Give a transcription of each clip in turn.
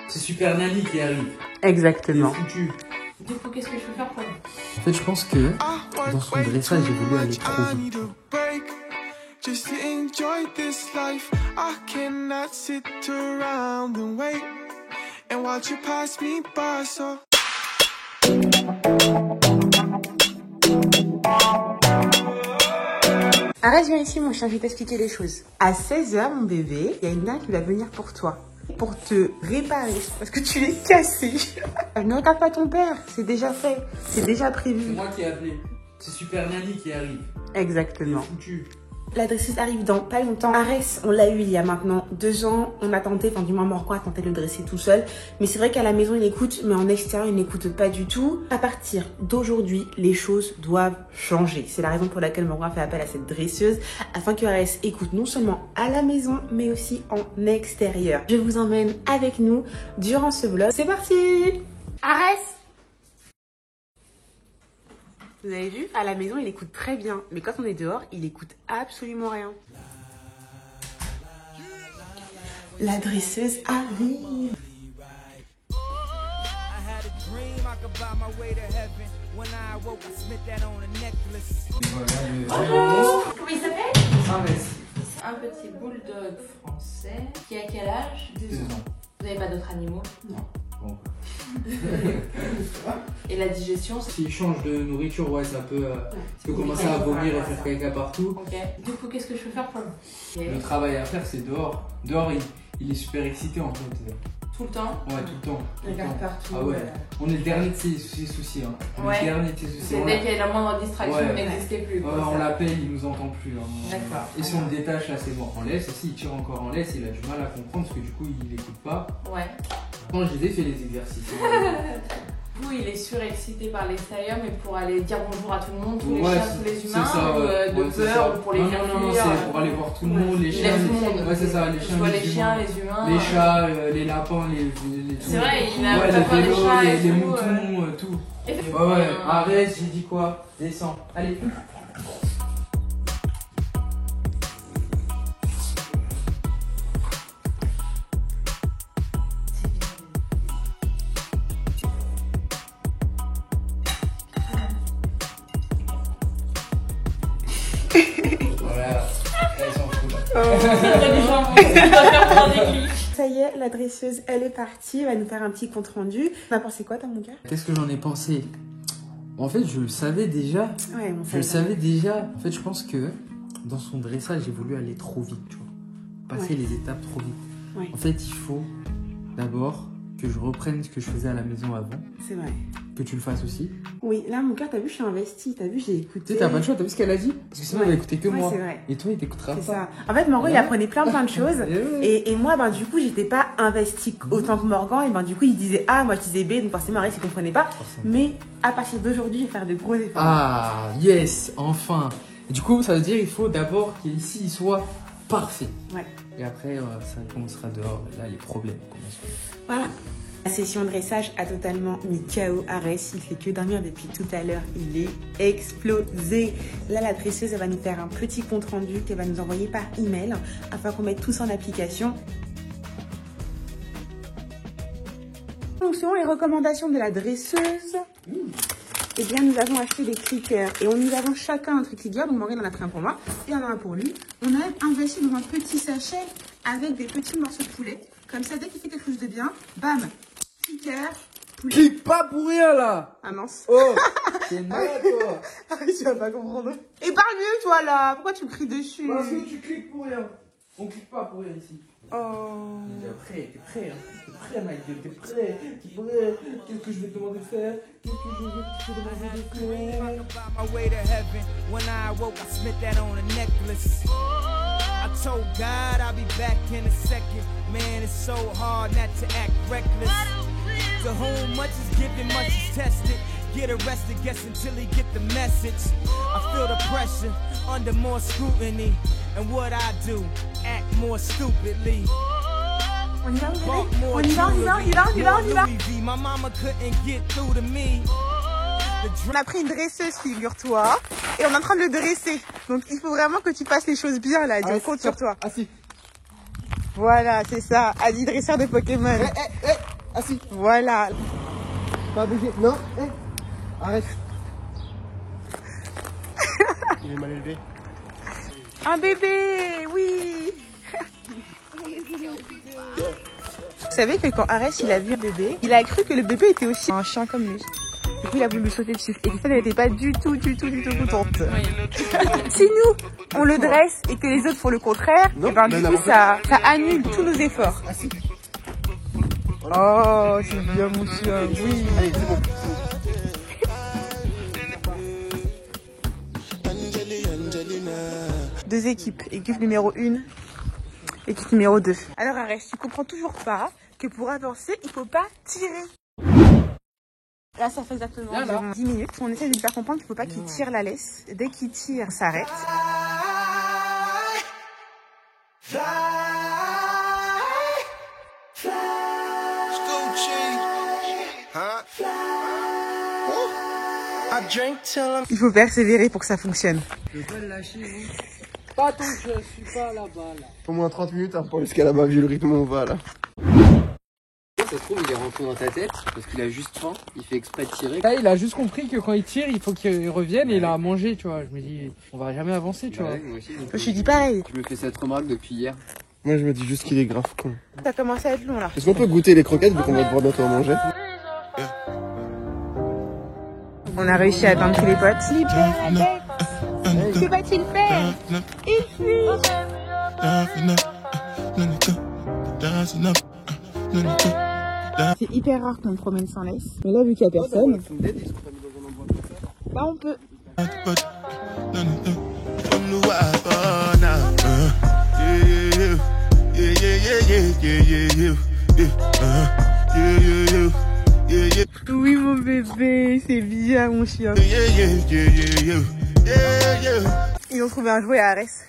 C'est Super Nani qui arrive. Exactement. Foutu. Du coup, qu'est-ce que je peux faire pour lui? En fait, je pense que dans son dressage, j'ai voulu aller trop vite. Just to enjoy this life, I cannot sit around and wait and watch you pass me by. So Arrête, viens ici, mon chien, je vais t'expliquer les choses. À 16h, mon bébé, il y a une nana qui va venir pour toi. Pour te réparer, parce que tu l'es cassé. Ne regarde pas ton père, c'est déjà fait, c'est déjà prévu. C'est moi qui ai appelé. C'est Super Nani qui arrive. Exactement. Foutu. La dresseuse arrive dans pas longtemps. Arès, on l'a eu il y a maintenant 2 ans. On attendait, enfin du moins Morgan attendait de le dresser tout seul. Mais c'est vrai qu'à la maison il écoute, mais en extérieur il n'écoute pas du tout. À partir d'aujourd'hui, les choses doivent changer. C'est la raison pour laquelle Morgan fait appel à cette dresseuse, afin que Arès écoute non seulement à la maison, mais aussi en extérieur. Je vous emmène avec nous durant ce vlog. C'est parti! Arès! Vous avez vu, à la maison, il écoute très bien. Mais quand on est dehors, il écoute absolument rien. La dresseuse arrive. Bonjour. Comment il s'appelle? Arès. Un petit bulldog français. Qui a quel âge? 2 ans. Vous n'avez pas d'autres animaux? Non. Bon. Et la digestion, c'est... S'il change de nourriture, ouais, ça peut commencer à vomir et faire caca partout. Ok. Du coup, qu'est-ce que je peux faire pour lui? Le travail à faire, c'est dehors. Dehors, il est super excité en fait. Tout le temps? Ouais, tout le temps. Il regarde partout. Ah ouais. On est le dernier de ses soucis. Hein. On est Ouais. le dernier de ses soucis. C'est dès qu'il y a la moindre distraction, Ouais. il n'existait plus. Ouais, quoi, on ça. l'appelle, il nous entend plus. Hein. D'accord. Et si on le détache là, c'est mort en laisse. Et s'il tire encore en laisse, il a du mal à comprendre parce que du coup, il écoute pas. Ouais. Quand je les ai fait les exercices. Du coup, il est surexcité par l'extérieur, mais pour aller dire bonjour à tout le monde, tous les Ouais, chiens, tous les c'est humains, ça, ou ouais. de Ouais, c'est ça. peur, ou pour les non, faire non, fuir. c'est pour aller voir tout le monde, les Il chiens, laisse tout le monde. Ouais, c'est ça, les Que ce chiens, soit les humains. chiens, les humains. Les chats, les lapins, les C'est vrai, il a ouais, pas les peur des vélos, chats et les tout, moutons, tout. Ouais, arrête, j'ai dit quoi? Descends. Allez. Voilà, elles s'en foutent. Ça y est, la dresseuse, elle est partie. Elle va nous faire un petit compte rendu. T'en as pensé quoi, toi, mon gars? Qu'est-ce que j'en ai pensé? En fait, je le savais déjà. Ouais, mon Je le savais déjà. En fait, je pense que dans son dressage, j'ai voulu aller trop vite, tu vois. Passer les étapes trop vite. Ouais. En fait, il faut d'abord que je reprenne ce que je faisais à la maison avant. C'est vrai. Que tu le fasses aussi. Oui, là, mon cœur, t'as vu, je suis investie. T'as vu, j'ai Tu écouté. sais, t'as pas le choix, t'as vu ce qu'elle a dit? Parce que sinon, Ouais. elle va écouter que Ouais, moi. c'est vrai. Et toi, il t'écoutera C'est pas. ça. En fait, Morgan, il apprenait plein de choses. Et Et moi, ben, du coup, j'étais pas investie autant que Morgan. Et ben, du coup, il disait A, moi, je disais B. Donc, forcément, Arès, il comprenait pas. Mais à partir d'aujourd'hui, je vais faire de gros efforts. Ah, yes, enfin. Et du coup, ça veut dire qu'il faut d'abord qu'ici, il soit parfait. Ouais. Et après, ça commencera dehors. Là, les problèmes commencent. Voilà. La session dressage a totalement mis KO Arès. Il fait que dormir depuis tout à l'heure. Il est explosé. Là, la dresseuse, elle va nous faire un petit compte rendu qu'elle va nous envoyer par email afin qu'on mette tous en application. Donc, selon les recommandations de la dresseuse, eh bien, nous avons acheté des clickers et nous avons chacun notre clicker. Donc, Morgan en a pris un pour moi et en a un pour lui. On a investi dans un petit sachet avec des petits morceaux de poulet. Comme ça, dès qu'il fait quelque chose de bien, bam, clicker, poulet. Clique pas pour rien, là. Ah mince. Oh, c'est malade, toi. Ah, tu vas pas comprendre. Et parle mieux, toi, là. Pourquoi tu me cries dessus? Parce que tu cliques pour rien. On clique pas pour rien ici. Oh. T'es prêt, hein. T'es prêt, ma gueule, t'es prêt. Qu'est-ce que je vais te demander de faire? Qu'est-ce que je vais te demander de faire? my way to heaven. When I awoke, I spent that on a necklace. I told God I'll be back in a second. Man, it's so hard not to act reckless. To whom much is given, much is tested. Get arrested, guess until he get the message. I feel the pressure under more scrutiny. And what I do, act more stupidly. On y va, Bought on more y va, on y va, on y va, on y va, on y va. Louis V. My mama couldn't get through to me. On a pris une dresseuse, figure-toi, et on est en train de le dresser. Donc, il faut vraiment que tu fasses les choses bien, là. On compte sur toi. Ah si. Voilà, c'est ça. Adi, dresseur de Pokémon. Assis. Voilà. Pas bouger. Non. Hey. Arrête. Il est mal élevé. Un bébé, oui. Vous savez que quand Arès il a vu un bébé, il a cru que le bébé était aussi un chien comme lui. Du coup il a voulu lui sauter dessus. Et elle n'était pas du tout contente. Si nous on le dresse et que les autres font le contraire, et ben du coup ça annule tous nos efforts. Oh c'est bien mon chien, oui. Allez c'est bon. Deux équipes, équipe numéro 1, équipe numéro 2. Alors Arès, tu comprends toujours pas que pour avancer, il faut pas tirer. Là, ça fait exactement environ 10 minutes. On essaie de lui faire comprendre qu'il faut pas qu'il tire la laisse. Dès qu'il tire, ça s'arrête. Il faut persévérer pour que ça fonctionne. Je veux pas le lâcher, vous. Pas tant que je suis pas là-bas, là. Au moins 30 minutes après jusqu'à là-bas, vu le rythme où on va là. Ça se trouve, il est rentré dans ta tête parce qu'il a juste faim, il fait exprès de tirer. Là, il a juste compris que quand il tire, il faut qu'il revienne et il a à manger, tu vois. Je me dis, on va jamais avancer, tu vois. Ouais, moi aussi, donc, Je me dis pareil. je me fais cette remarque depuis hier. Moi je me dis juste qu'il est grave con. Ça commence à être long là. Est-ce qu'on peut goûter les croquettes vu qu'on va devoir bientôt en manger? On a réussi à atteindre tous les potes. Que va-t-il faire? Il fuit. C'est hyper rare qu'on promène sans laisse. Mais là, vu qu'il n'y a personne, bah on peut. Oui mon bébé, c'est bien mon chien. Ils ont trouvé un jouet à Arès.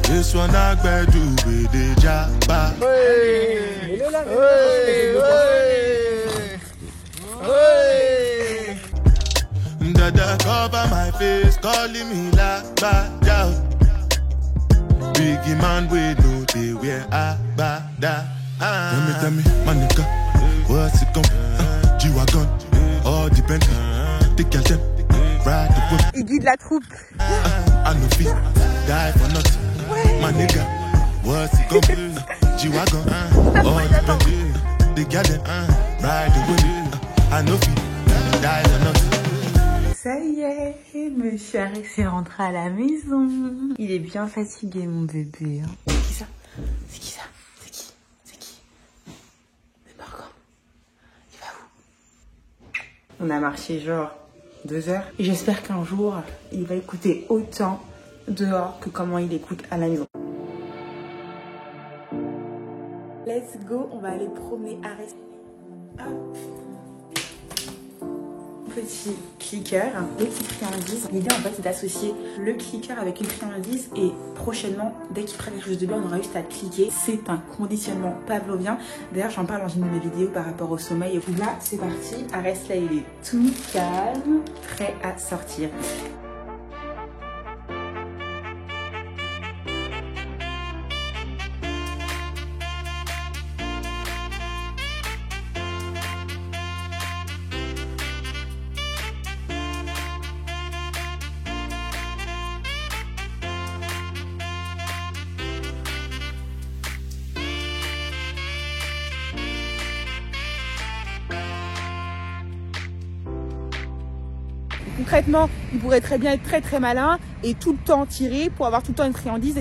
This one I better do with the jabba. Dada cover my face, calling me like bad. Biggie man, we know they wear a bada. Tell me, my nigga, what's it come? G-Wagon, all the Bentley, take your time, ride the whip. Il guide la troupe. I know feet, die for nothing. My nigga, what's it come? G-Wagon, all the Bentley, take your time, ride the whip. I know feet, die for nothing. Ça y est, monsieur Arès est rentré à la maison. Il est bien fatigué, mon bébé. Hein. C'est qui ça? C'est qui ça? C'est qui? C'est qui? C'est Margot. Il va où? On a marché genre 2 heures. Et j'espère qu'un jour, il va écouter autant dehors que comment il écoute à la maison. Let's go, on va aller promener Arès. Hop. Petit clicker, des petites friandises. L'idée en fait c'est d'associer le clicker avec une friandise et prochainement, dès qu'il fera quelque chose de bien, on aura juste à cliquer. C'est un conditionnement pavlovien. D'ailleurs j'en parle dans une de mes vidéos par rapport au sommeil. Et là c'est parti, Arès là il est tout calme, prêt à sortir. Concrètement, il pourrait très bien être très malin et tout le temps tirer pour avoir tout le temps une friandise.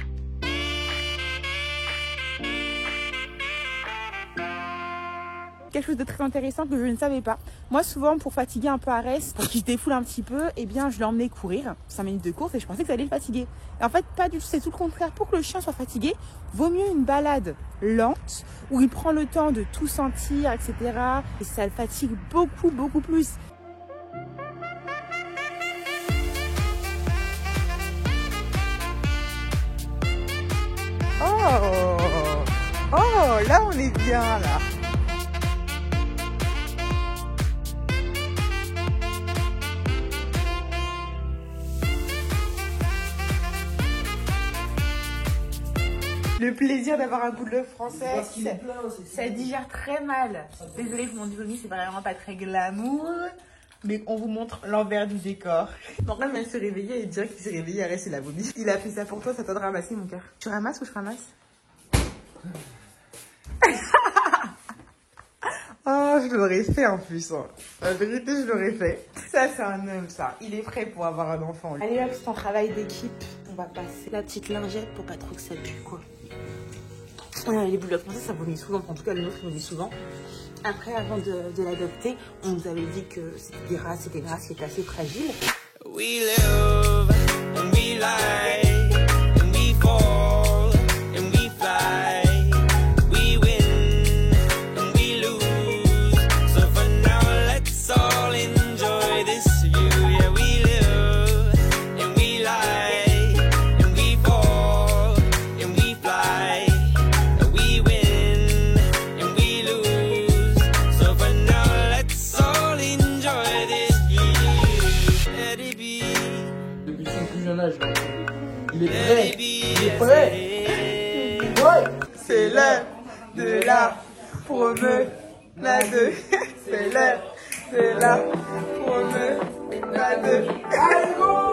Quelque chose de très intéressant que je ne savais pas. Moi, souvent, pour fatiguer un peu Arès, pour qu'il se défoule un petit peu, eh bien, je l'emmenais courir, 5 minutes de course, et je pensais que ça allait le fatiguer. Et en fait, pas du tout, c'est tout le contraire. Pour que le chien soit fatigué, vaut mieux une balade lente, où il prend le temps de tout sentir, etc. Et ça le fatigue beaucoup plus. Oh, là on est bien là. Le plaisir d'avoir un boule français, Parce qu'il est plein, ça digère très mal. Désolée pour mon vomi, c'est vraiment pas très glamour. Mais on vous montre l'envers du décor. Donc même elle se réveillait et dire qu'il s'est réveillé, arrête, c'est la vomi. Il a fait ça pour toi, ça t'a de ramasser mon cœur. Tu ramasses ou je ramasse? Oh, je l'aurais fait en plus. Hein. La vérité, je l'aurais fait. Ça, c'est un homme, ça. Il est prêt pour avoir un enfant. Allez hop, c'est un travail d'équipe. On va passer la petite lingette pour pas trop que ça pue, quoi. Les boules françaises, ça vomit souvent. En tout cas, le nôtre vomit souvent. Après, avant de l'adopter, on nous avait dit que c'était des races qui étaient assez fragiles. We live and we lie and we fall and we fly. We win and we lose. So for now, let's all enjoy this view. Yeah, we live and we lie and we fall and we fly. We win and we lose. So for now, let's all enjoy this view. Let it be. Depuis son plus jeune âge. Il est prêt. Il est prêt. Ouais. C'est l'heure de la promenade. C'est l'heure de la promenade. Allez, go!